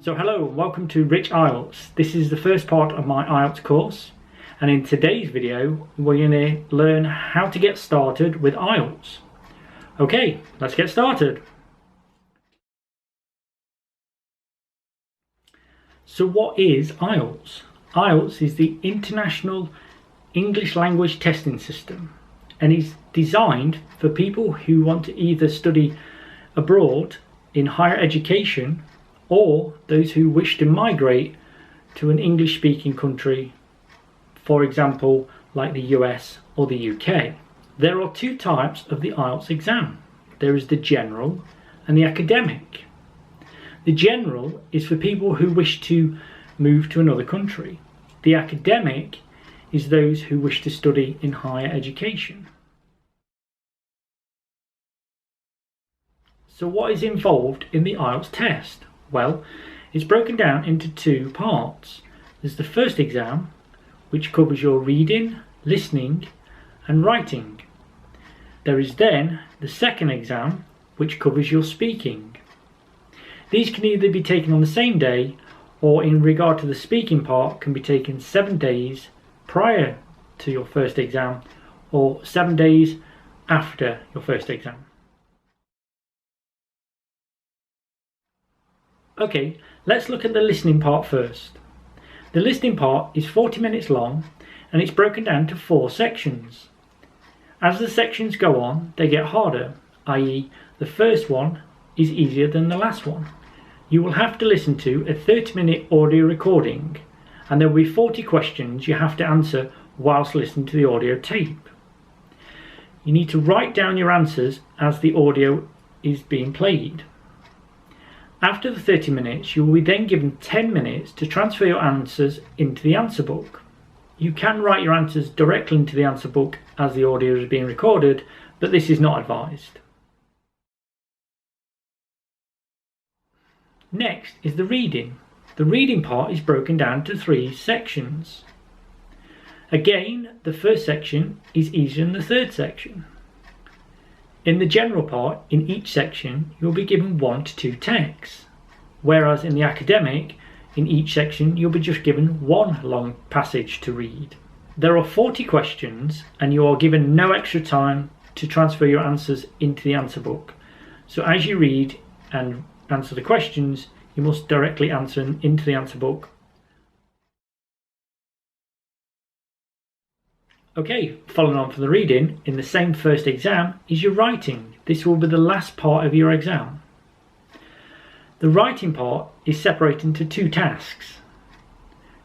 So hello and welcome to Rich Ielts. This is the first part of my Ielts course, and in today's video we're going to learn how to get started with Ielts. Okay, let's get started. So what is Ielts? Ielts is the International English Language Testing System and is designed for people who want to either study abroad in higher education or those who wish to migrate to an English-speaking country, for example, like the US or the UK. There are two types of the Ielts exam. There is the general and the academic. The general is for people who wish to move to another country. The academic is those who wish to study in higher education. So what is involved in the Ielts test? Well, it's broken down into two parts. There's the first exam, which covers your reading, listening and writing. There is then the second exam, which covers your speaking. These can either be taken on the same day, or in regard to the speaking part, can be taken 7 days prior to your first exam or 7 days after your first exam. Okay, let's look at the listening part first. The listening part is 40 minutes long and it's broken down to 4 sections. As the sections go on, they get harder, i.e. the first one is easier than the last one. You will have to listen to a 30-minute audio recording and there will be 40 questions you have to answer whilst listening to the audio tape. You need to write down your answers as the audio is being played. After the 30 minutes, you will be then given 10 minutes to transfer your answers into the answer book. You can write your answers directly into the answer book as the audio is being recorded, but this is not advised. Next is the reading. The reading part is broken down to 3 sections. Again, the first section is easier than the third section. In the general part, in each section, you'll be given 1 to 2 texts, whereas in the academic, in each section, you'll be just given 1 long passage to read. There are 40 questions, and you are given no extra time to transfer your answers into the answer book. So as you read and answer the questions, you must directly answer them into the answer book. Okay, following on from the reading, in the same first exam is your writing. This will be the last part of your exam. The writing part is separated into 2 tasks.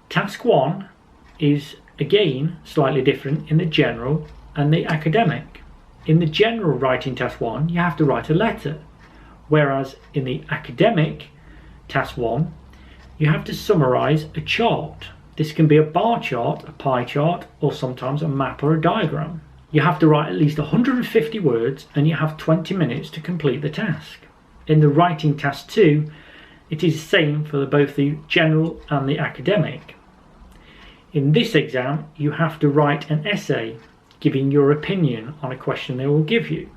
Task 1 is again slightly different in the general and the academic. In the general writing task 1, you have to write a letter, whereas in the academic task 1, you have to summarise a chart. This can be a bar chart, a pie chart, or sometimes a map or a diagram. You have to write at least 150 words and you have 20 minutes to complete the task. In the writing task 2, it is the same for both the general and the academic. In this exam, you have to write an essay giving your opinion on a question they will give you.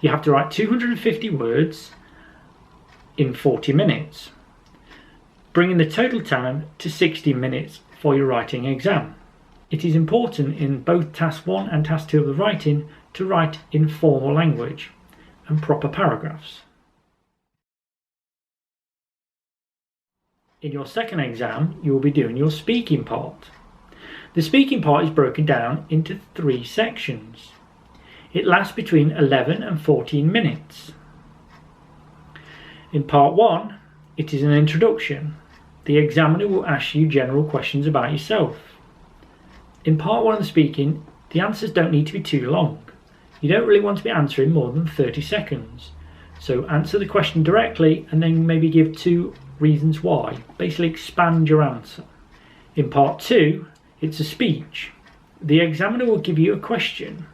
You have to write 250 words in 40 minutes. Bringing the total time to 60 minutes for your writing exam. It is important in both task 1 and task 2 of the writing to write in formal language and proper paragraphs. In your second exam, you will be doing your speaking part. The speaking part is broken down into 3 sections. It lasts between 11 and 14 minutes. In part 1, it is an introduction. The examiner will ask you general questions about yourself. In part 1 of the speaking, the answers don't need to be too long. You don't really want to be answering more than 30 seconds. So answer the question directly and then maybe give 2 reasons why. Basically expand your answer. In part 2, it's a speech. The examiner will give you a question.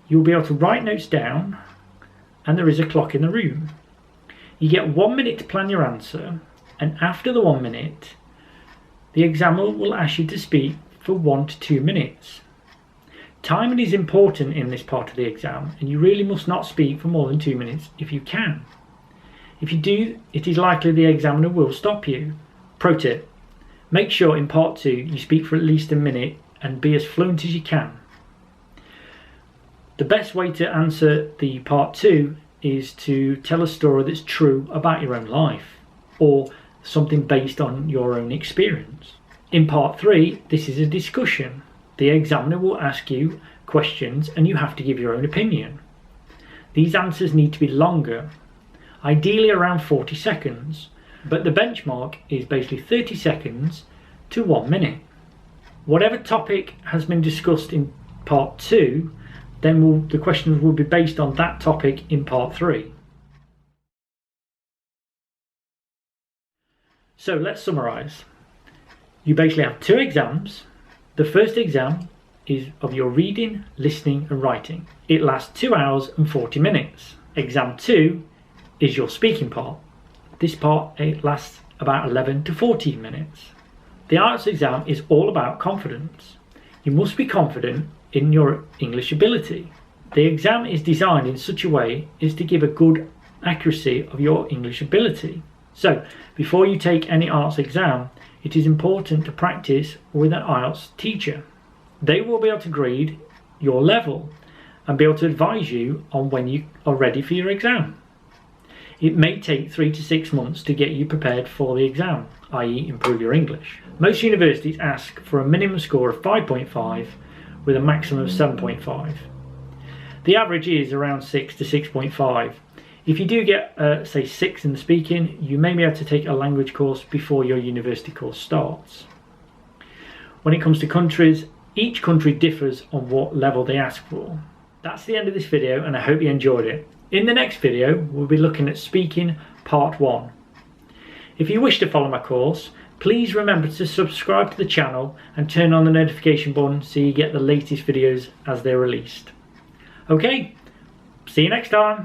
You'll be able to write notes down and there is a clock in the room. You get 1 minute to plan your answer. And after the 1 minute, the examiner will ask you to speak for 1 to 2 minutes. Timing is important in this part of the exam, and you really must not speak for more than 2 minutes if you can. If you do, it is likely the examiner will stop you. Pro tip: make sure in part 2 you speak for at least a minute and be as fluent as you can. The best way to answer the part 2 is to tell a story that's true about your own life, or something based on your own experience. In part 3, this is a discussion. The examiner will ask you questions and you have to give your own opinion. These answers need to be longer, ideally around 40 seconds, but the benchmark is basically 30 seconds to 1 minute. Whatever topic has been discussed in part 2, then the questions will be based on that topic in part 3. So let's summarise. You basically have 2 exams. The first exam is of your reading, listening and writing. It lasts 2 hours and 40 minutes. Exam 2 is your speaking part. This part lasts about 11 to 14 minutes. The IELTS exam is all about confidence. You must be confident in your English ability. The exam is designed in such a way as to give a good accuracy of your English ability. So, before you take any IELTS exam, it is important to practice with an IELTS teacher. They will be able to grade your level and be able to advise you on when you are ready for your exam. It may take 3 to 6 months to get you prepared for the exam, i.e. improve your English. Most universities ask for a minimum score of 5.5 with a maximum of 7.5. The average is around 6 to 6.5. If you do get, say, 6 in the speaking, you may be able to take a language course before your university course starts. When it comes to countries, each country differs on what level they ask for. That's the end of this video and I hope you enjoyed it. In the next video, we'll be looking at speaking part 1. If you wish to follow my course, please remember to subscribe to the channel and turn on the notification button so you get the latest videos as they're released. Okay, see you next time.